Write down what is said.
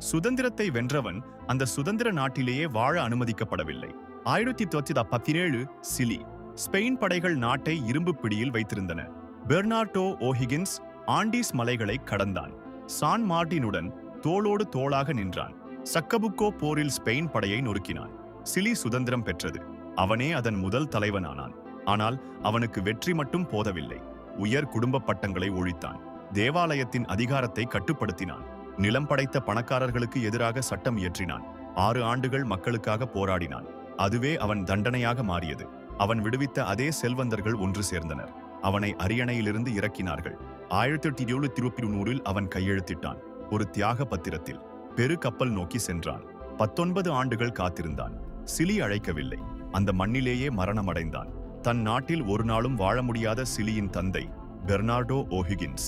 சுதந்திரத்தை வென்றவன் அந்த சுதந்திர நாட்டிலேயே வாழ அனுமதிக்கப்படவில்லை. 1917 சிலி. ஸ்பெயின் படைகள் நாட்டை இரும்பு பிடியில் வைத்திருந்தன. பெர்னார்டோ ஓஹிகின்ஸ் ஆண்டீஸ் மலைகளை கடந்தான். சான் மார்டினுடன் தோளோடு தோளாக நின்றான். சக்கபுக்கோ போரில் ஸ்பெயின் படையை நொறுக்கினான். சிலி சுதந்திரம் பெற்றது. அவனே அதன் முதல் தலைவனானான். ஆனால் அவனுக்கு வெற்றி மட்டும் போதவில்லை. உயர் குடும்ப பட்டங்களை ஒழித்தான். தேவாலயத்தின் அதிகாரத்தை கட்டுப்படுத்தினான். நிலம் படைத்த பணக்காரர்களுக்கு எதிராக சட்டம் இயற்றினான். 6 ஆண்டுகள் மக்களுக்காக போராடினான். அதுவே அவன் தண்டனையாக மாறியது. அவன் விடுவித்த அதே செல்வந்தர்கள் ஒன்று சேர்ந்தனர். அவனை அரியணையிலிருந்து இறக்கினார்கள். 1723 அவன் கையெழுத்திட்டான். ஒரு தியாக பத்திரத்தில். பெரு கப்பல் நோக்கி சென்றான். 19 ஆண்டுகள் காத்திருந்தான். சிலி அழைக்கவில்லை. அந்த மண்ணிலேயே மரணமடைந்தான். தன் நாட்டில் ஒரு நாளும் வாழ முடியாத சிலியின் தந்தை பெர்னார்டோ ஓஹிகின்ஸ்